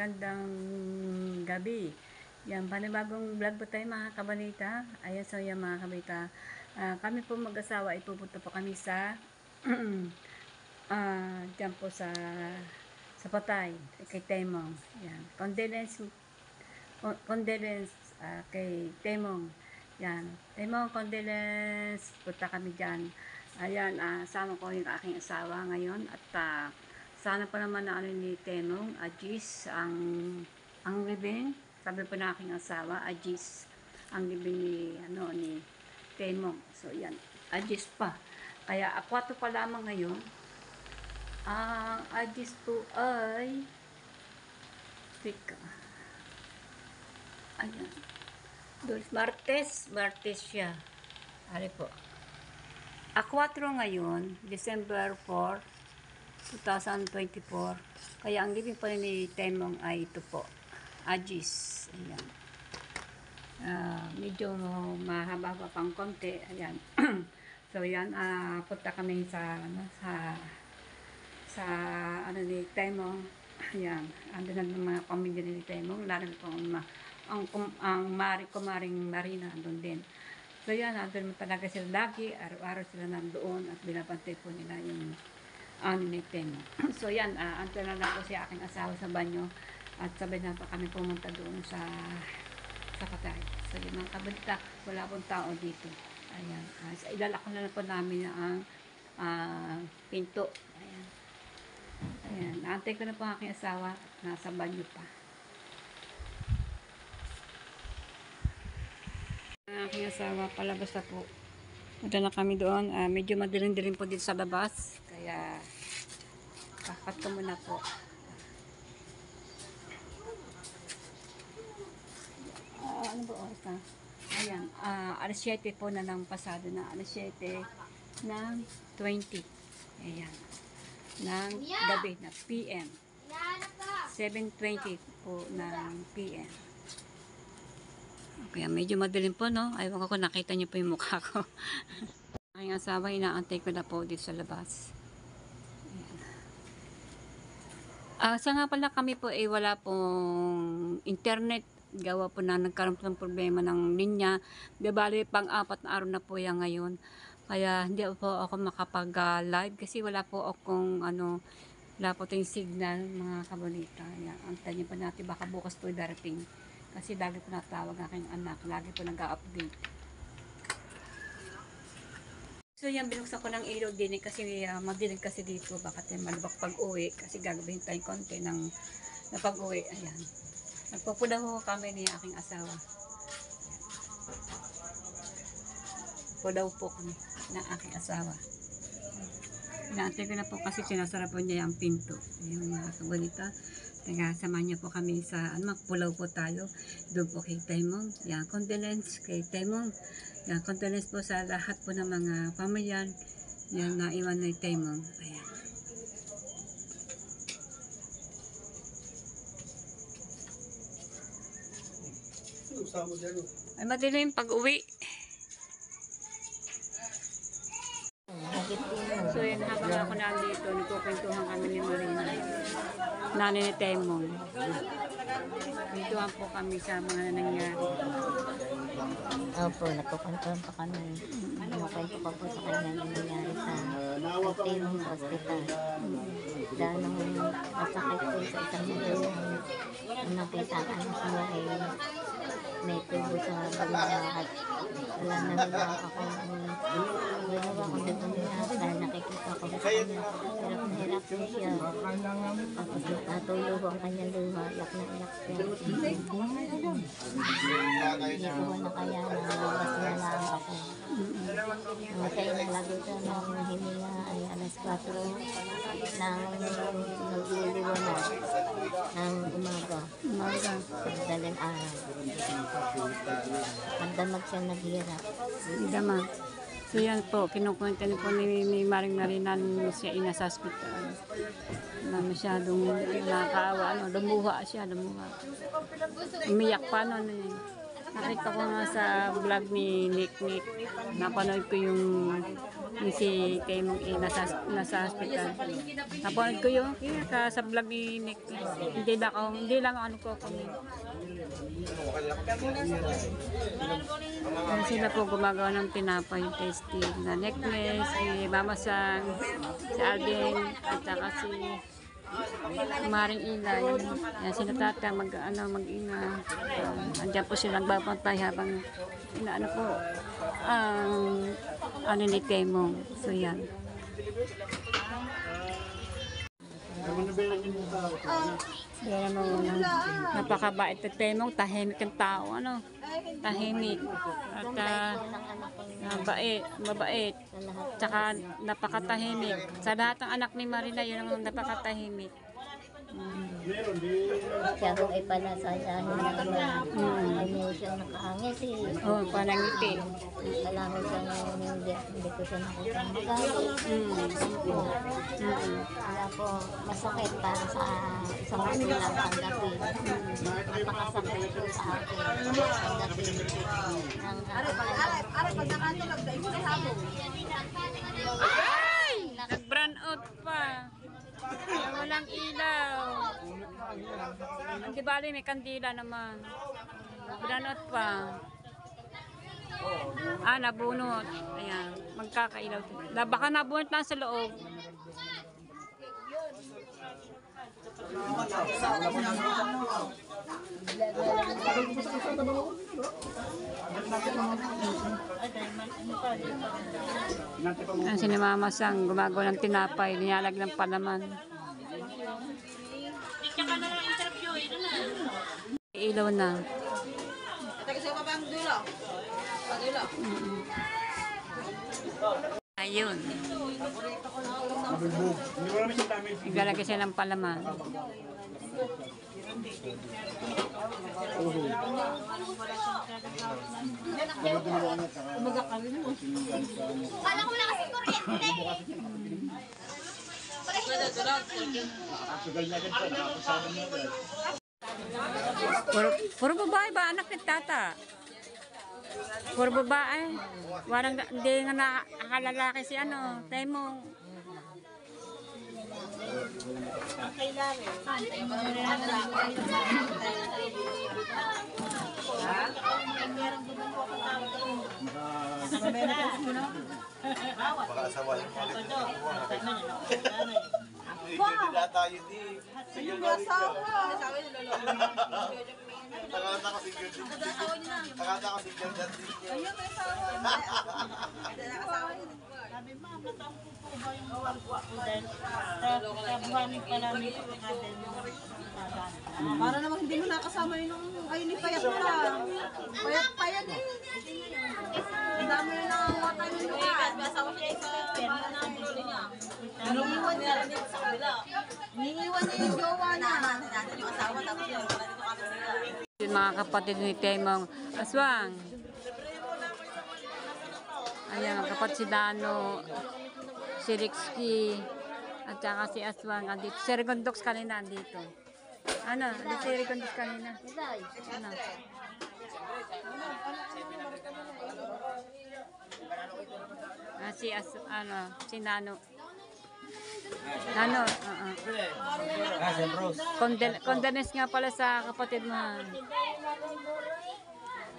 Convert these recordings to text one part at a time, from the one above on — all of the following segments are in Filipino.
magandang gabi. Yan, panibagong vlog po tayo mga kabalita. Ayan, so yan mga kabalita. Kami po mag-asawa, ipupunta po kami sa dyan po sa Patay, kay Temong. Yan, condolence kay Temong. Yan, Temong, condolence, punta kami dyan. Ayan, sama ko yung aking asawa ngayon at sana pa naman na ni Temong, Ajis, ang libing. Sabi po na aking asawa, Ajis, ang libing ni Temong. So, yan, Ajis pa. Kaya, 4 pa lamang ngayon. Ang Ajis po ay, tika, ayan, Martes siya. Ari po. 4 ngayon, December 4, 2024. Kaya ang libing po ni Temong ay ito po, Ajis. Ayan. Medyo mahaba pa pang konti. Ayan. So, yan. Punta kami sa ni Temong. Ayan. Ando na ng mga pamilya ni Temong. Lalo po ang kumaring Marina andun din. So, yan. Andun talaga sila lagi. Araw-araw sila nandoon at binabantay po nila yung ni Temong. So, yan. Andun na lang po si aking asawa sa banyo. At sabay na pa kami pumunta doon sa Patay. So, yun mga kabalita. Wala pong tao dito. Ayan. Ilalak na po namin ang pinto. Ayan. Ayan. Naantay ko na po ang aking asawa. Nasa banyo pa. Ang aking asawa, palabas na po. Punta na kami doon. Medyo madilim-dilim po dito sa labas. Kaya, kakat ko muna po. Ano ba oras na? Ayan. Alas 7 po na ng pasado na. Alas 7 ng 20. Ayan. Ng gabi na PM. 7:20 po ng PM. Kaya medyo madilim po, no? Ayaw ko nakita niyo po yung mukha ko. Aking asawa, inaantay ko na po dito sa labas. Sa nga pala kami po ay wala pong internet. Gawa po na nagkaroon po ng problema ng linya. Bali, pang-4 na araw na po yan ngayon. Kaya hindi po ako makapag-live kasi wala po akong wala po tayong signal mga kabalita. Antayin niyo pa natin baka bukas po darating. Kasi lagi po natawag aking anak. Lagi po nag-update. So yan, binuksan ko ng ilaw din kasi madilim kasi dito. Bakit malubak pag-uwi kasi gagawin tayong konti ng pag-uwi. Ayan. Nagpupula ho kami ni aking asawa. Pulaw po kami ng aking asawa. Inaantay ko na po kasi sinasarapan niya yung pinto. Yung mga kabalita. Kaya samahan niyo po kami sa magpulaw po tayo. Doon po kay Temong. Yan, condolence kay Temong. Yan, condolence po sa lahat po ng mga pamilyan. Yan, naiwan ni Temong. Ayan. Ay, madilim pag-uwi. So, yun, habang ako nandito, nagkukwentuhan kami ni Marina. Nanay ni Temong. Kwentuhan po kami sa mga nangyari. Opo, nagkukwentuhan pa kami. Kwento pa po sa kanya yung nangyari sa Temong Hospital. Dahil nung masakit po sa isang mundo, nakita siya ay may tubo sa balakad. Wala na naman ako ginawa ko dito niya dahil nakikita ko sa kanya. Hirap na hirap po siya. Tapos natulog ang kanyang luha. Iyak na iyak siya. Hindi ko na kaya nawawas na lang ako. Matay na lagutan ng hininga ay alas 4 ng nagliliwanag ng umaga. Daling araw. Magdamag siya naghirap. Damag. So yan po, kinukwenta niyo po ni Maring Marina siya ina sa hospital. Na masyadong nakakaawa, lumuha siya, lumuha. Umiyak pa yun. Nakita ko nga sa vlog ni Nick. Napanood ko yung si Temong nasa hospital. Napanood ko yung sa vlog ni Nick. Hindi lang ano ko comment. Sila po gumagawa ng tinapay tasty na necklace, si Mama Sang, si Alden, at saka si Maring Ilay. Yan, sila tata mag-ina. Andiyan po silang babantay habang inaano po ang ni Temong. So yan. Yan mo napakabait na Temong, tahimik ang tao, ano? Tahimik. At mabait. Tsaka napakatahimik. Sa lahat ng anak ni Marina, yun ang napakatahimik. Siya ko ay panasayahin naman. Ay mo siya nakahangit eh. Oo, panangiti. Wala ko siya hindi ko siya nakutang magalit. Wala po masakit para sa isang magulang tanggapin. Napakasakit po sa akin. Tanggapin ng Ay! Nag-brown out pa. Walang ilaw. Hindi bali, may kandila naman. Nag-brown out pa. Nabunot. Ayan, magkakailaw. Baka nabunot lang sa loob. Si Mama Sang gumagawa ng tinapay, nilalag ng palaman. Ilaw na. Ayun. Igalagay siya ng palaman. Kala ko wala kasi kuryente. Puro babae ba anak ni tata? Puro babae. Warang hindi nga nakalalaki si Temong. Baka asawahin mo ulit. Hindi tayo di. Sige na asawa. Takata ko si Gildan. Takata ko si Gildan. Ayun, may asawa. Sabi mo, matang po ba yung dahil kabuhanin pa namin ito natin. Para naman hindi mo nakasama yung ay ni Payat mo lang. Payat eh. Ang dami na nakawata yung lugar. Asawa siya sa pera na bili niya. Iniiwan niya. Iniiwan niya yung jowa niya. Yung asawa tapos yun. Yung mga kapatid ni Temong. Aswang. Ayan, kapatid si Dano, si Rixky, at saka si Aswang. Andito. Si Rigondox kanina andito. Si Rigondox kanina. Ano? Si Nano. Condense nga pala sa kapatid mo.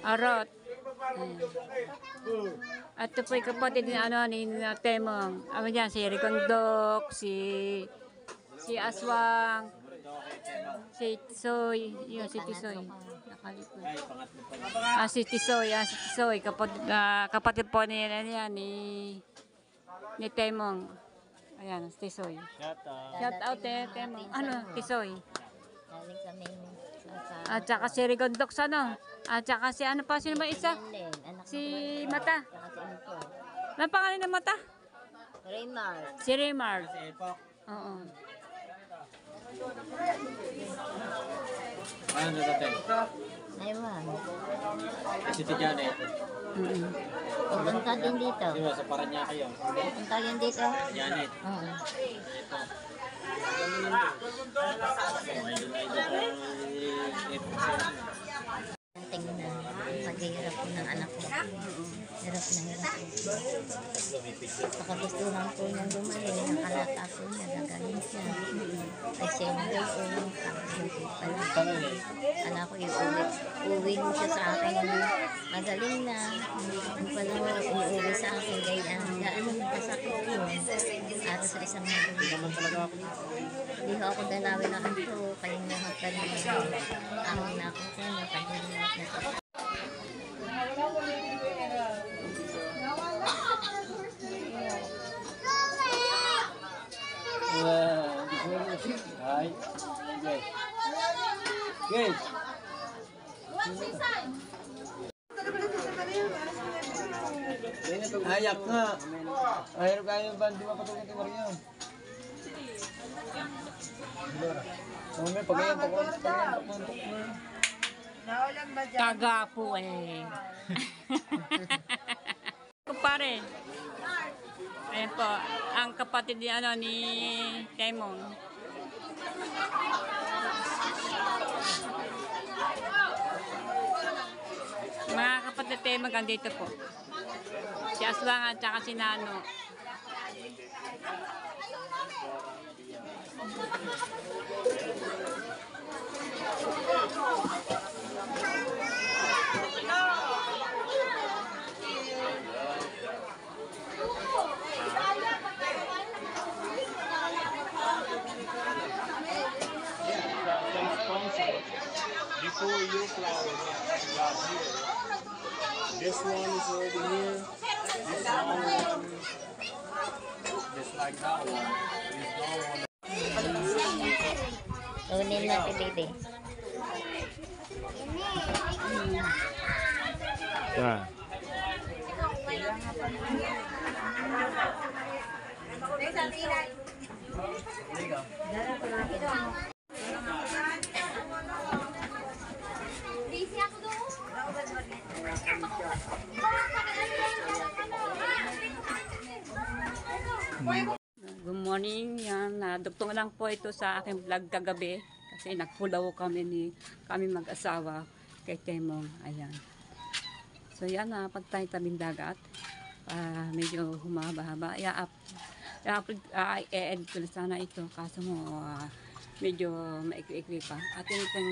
Arot. At ito po yung kapatid ni Temong. Diyan, si Ricondok, si Aswang, si Tisoy, yun si Tisoy. Nakalikod. Si Tisoy, kapatid po ni Temong. Ayan, si Tisoy. Shout out Temong. Tisoy. Galing kami At saka si Ricondok At saka si sino ba isa? Si Mata. Ano pangalan ng Mata? Raymar. Si Raymar. Oo. Ano natin? Aywan. Si Janet. Pupunta din dito. Di ba sa Paranaque yun? Pupunta yun dito. Janet. Oo. Tingnan. paghihirap po ng anak ko. Hirap na hirap po. Pakagustuhan po niyang bumalik ng alata po niya, gagaling siya. Ay siyempre, sabi ko pala. Ala ko iuwi mo siya sa akin. Magaling na. Yung pala iuwi sa akin. Gaya, gaano nagkasakit yun. Para sa isang magulang. Hindi ho ako dalawin na ito. Kaya nga ho pa naman. Ako na ako sa na. Pag-ingat na ito. Hi. Good. Ayak nga. Ayak kayo ba? Di ba patungkol ito Maria? May pagayan ko. Taga po eh. Kumpare. Ayan po, ang kapatid ni, ni Temong. Mga kapatid Temong, andito po. Si Aswang at saka si Nano. Before your flower got here. This one is already here. This small one, just like that one, is gone. Tunin natin, baby. Yeah. Busy ako doon. Good morning. Yan, dugtong lang po ito sa aking vlog kagabi. Kasi nagpulaw kami mag-asawa kay Temong. Ayan. So yan, pag tayo tabing dagat, medyo humaba-haba. I-edit ko na sana ito. Kaso mo, medyo maikli-ikli pa. At yun itong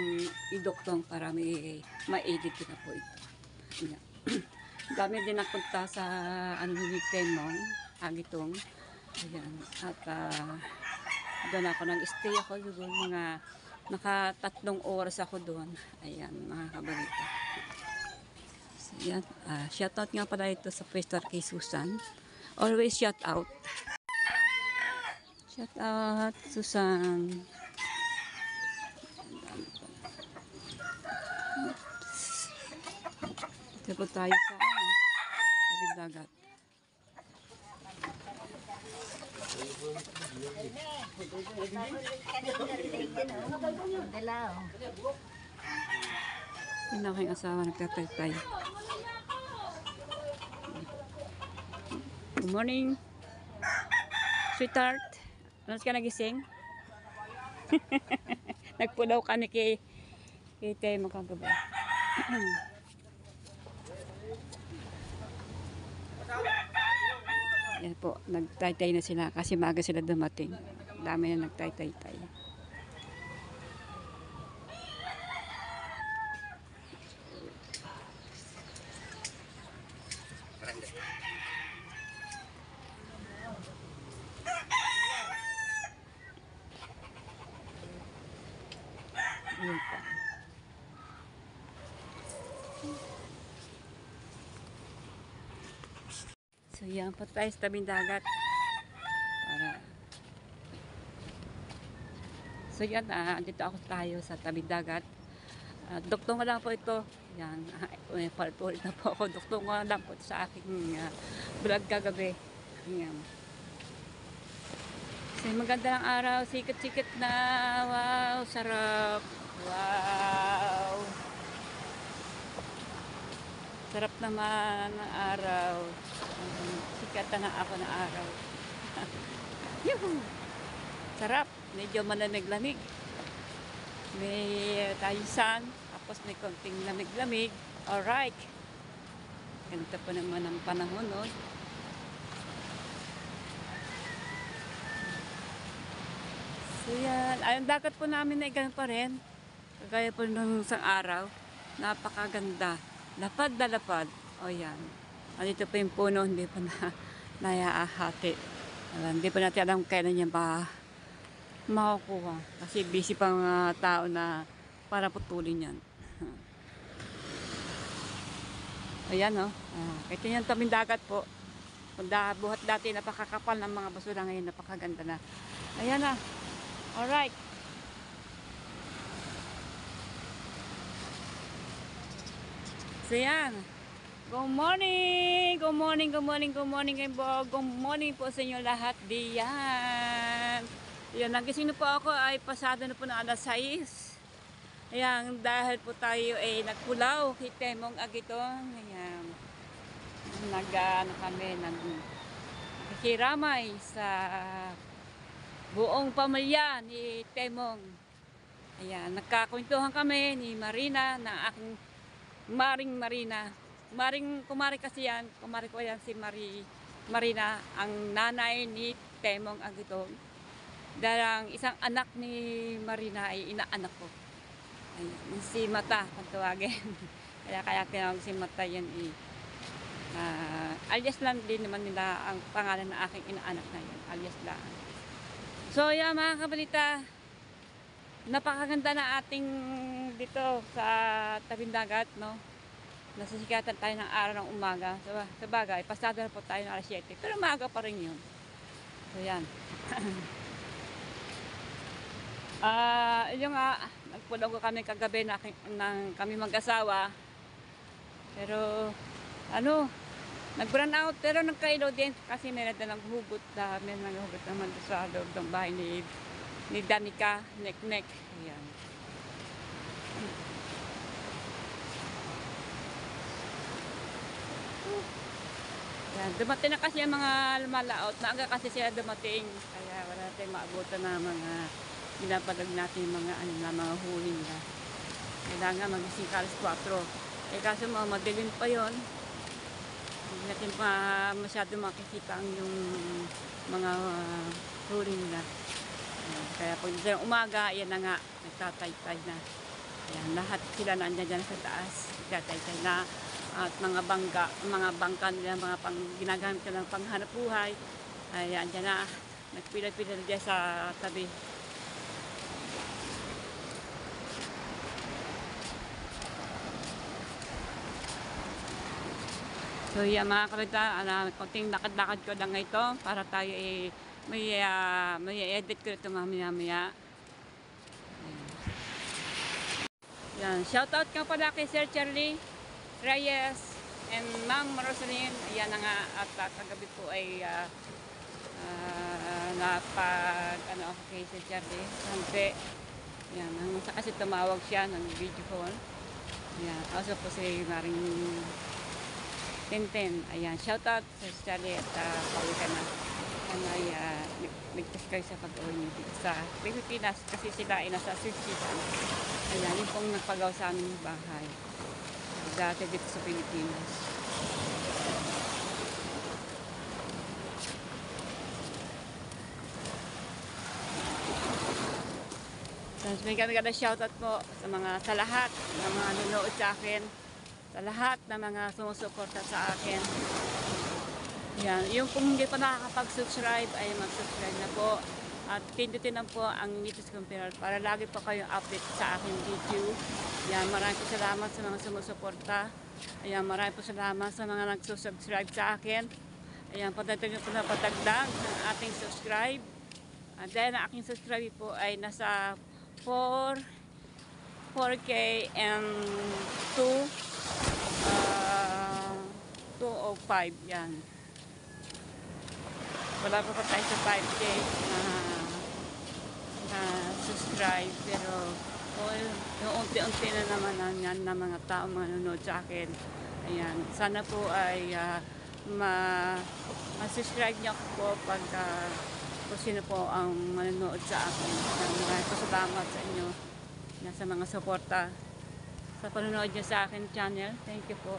idoktong para ma-edit ko na po ito. Ayan. Dami din napunta sa ni Temong, agitong. Ayan. At doon ako nag-stay ako doon. Naka 3 oras ako doon. Ayan, mga kabalita. So, yan. Shoutout nga pala ito sa pwesto kay Susan. Always shout out. Shout out, Susan. Ito po tayo sa tabing dagat. Dalaw. Yun ang aking asawa, nagtatay-tay. Good morning. Sweetheart. Ano ka nagising? Nagpulaw kami kay Temo kagabi. Yan po, nagtay-tay na sila kasi maaga sila dumating. Dami na nagtay-tay-tay. Yun pa. So yan po tayo sa tabing dagat. So yan, dito ako tayo sa tabing dagat. Duktong lang po ito. Yan, palit-ulit na po ako. Duktong lang po sa aking vlog kagabi. Yan. So maganda ng araw, sikat-sikat na. Wow, sarap. Wow. Sarap naman ang araw. Sikatan na ako ng araw. Yuhu! Sarap. Medyo malamig-lamig. May tayong sun. Tapos may konting lamig-lamig. Alright. Ganito po naman ang panahon, no? So yan, ay, ang dagat po namin ay ganun pa rin. Kagaya po nung isang araw. Napakaganda. Lapad na lapad. O yan. Andito po yung puno, hindi pa na naiahati. Hindi pa natin alam kailan niya ba makukuha. Kasi busy pa mga tao na para putulin yan. Ayan, no? Ito yung tabing dagat po. Buhat dati napakakapal ng mga basura, ngayon napakaganda na. Ayan na. Alright. So yan. Good morning! Good morning, good morning, good morning po. Good morning po sa inyo lahat diyan. Ayan, nagising na po ako ay pasado na po ng alas 6. Ayan, dahil po tayo ay nagpulaw kay Temong Agiton. Ayan. Kami, nagkikiramay sa buong pamilya ni Temong. Ayan, nagkakwentuhan kami ni Marina, na aking Maring Marina. Kumari kasi yan, kumari ko yan si Marina, ang nanay ni Temong Agiton. Dahil ang isang anak ni Marina ay inaanak ko. Ayan, si Mata, kung tawagin. kaya tinawag si Mata yan alias lang din naman nila ang pangalan ng aking inaanak na yun. Alias lang. So yan mga kabalita, napakaganda na ating dito sa tabing dagat, no? Nasisikatan tayo ng araw ng umaga. Sa bagay, pasado na po tayo ng alas 7. Pero maaga pa rin yun. So yan. Yung nga, nagpulaw ko kami kagabi ng kami mag-asawa. Pero, nag-burn out. Pero nagkailo din kasi may naghugot naman sa loob ng bahay ni Danica, Nek. Ayan. Yan, dumating na kasi ang mga lumalaot. Maaga kasi sila dumating. Kaya wala tayong maabutan na mga pinapalag natin mga mga huli nila. Kailangan magising ka alas 4. Kaso madilim pa yon. Hindi natin pa masyado makikita yung mga huli nila. Kaya pag dito umaga, yan na nga, nagtatay-tay na. Ayan, lahat sila nandiyan dyan sa taas. Nagtatay-tay na. At mga bangka nila, ginagamit nila ng panghanap buhay. Ayan, dyan na. Nagpila-pila dyan sa tabi. So yan mga kabita, konting lakad-lakad ko lang ito para tayo may edit ko ito mamaya. Yan, shoutout ka pala kay Sir Charlie Reyes and Ma'am Rosalyn. Ayan na nga, at kagabi po ay ako kay Sir Charlie Sante. Yan, kasi tumawag siya ng video call. Ayan, also po si Maring Tintin. Ayan, shoutout sa Charlie at pauwi ka na. Nagtas kayo sa pag-uwi niyo dito sa Pilipinas kasi sila ay nasa Switzerland. Ayan, yung pong nagpagaw sa aming bahay. Dati dito sa Pilipinas. Tapos may kami shoutout po sa lahat ng mga nanonood sa akin. Sa lahat ng mga sumusuporta sa akin. Yan. Yung kung hindi pa nakakapag-subscribe ay mag-subscribe na po. At pindutin lang po ang Nitos Computer para lagi po kayong update sa aking video. Yan. Maraming po salamat sa mga sumusuporta. Ayan. Maraming po salamat sa mga nagsusubscribe sa akin. Ayan. Patagdag po na patagdag ng ating subscribe. Dahil ang aking subscribe po ay nasa 4K and 205. Yan. Wala pa tayo sa 5K na subscribe, pero yung unti-unti na naman yan na mga tao manonood sa akin. Ayan, sana po ay ma-subscribe niyo po pag kung sino po ang manonood sa akin. Maraming po salamat sa inyo sa mga suporta sa panonood niyo sa akin channel. Thank you po.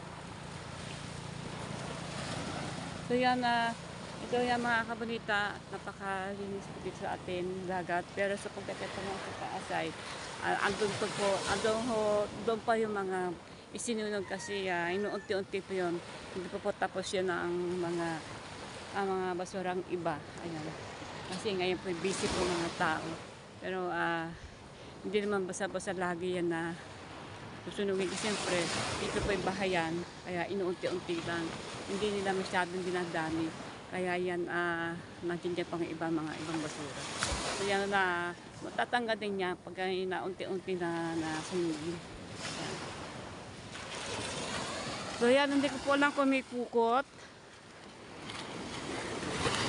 So yan, ito yung mga kabalita, napakalinis po dito sa atin, dagat. Pero sa pagdating mo sa taas ay, doon pa yung mga isinunog kasi inuunti-unti po yun. Hindi pa po tapos yun ang mga basurang iba. Ayan. Kasi ngayon po busy po mga tao. Pero hindi naman basa-basa lagi yan na susunugin. Siyempre, dito po yung bahayan, kaya inuunti-unti lang. Hindi nila masyadong dinadami. Kaya yan, nandiyan dyan pang mga ibang basura. So yan na, matatanggal din niya pag unti-unti na sunugin. Yan. So yan, hindi ko po alam kung may pukot.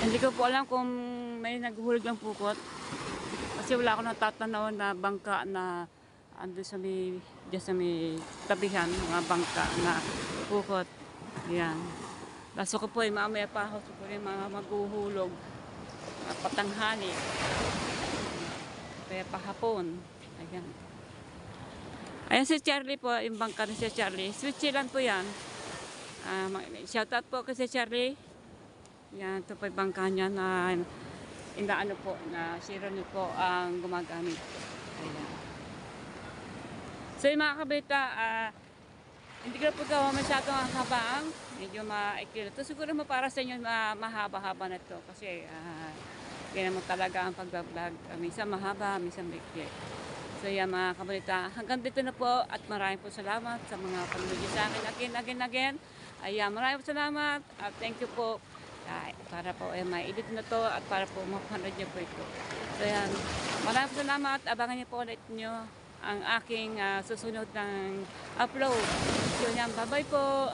Hindi ko po alam kung may naghulog ng pukot. Kasi wala akong natatanaw na bangka na ando sa may tabihan, mga bangka na pukot. Yan. Laso ko po mamaya pa ako po rin mga maghuhulog. Mga patanghali. Kaya pahapon. Ayan. Ayan si Charlie po, yung bangka ni si Charlie. Switzerland po yan. Shoutout po kay si Charlie. Yan, ito po yung bangka niya na inaano po, na si Ronnie po ang gumagamit. Ayan. So yung mga kabita, hindi ko po gawa masyadong habang, medyo maikil. Ito siguro para sa inyo mahaba-haba na ito kasi yan mo talaga ang pag-vlog. Minsan mahaba, minsan maikil. So yan mga kabalita, hanggang dito na po at maraming po salamat sa mga panonood sa akin again. Ayan, maraming po salamat at thank you po. Para po ma-edit na to at para po mapanood niyo po ito. So yan, maraming po salamat. Abangan niyo po ulit niyo ang aking susunod ng upload. So yan, bye-bye po.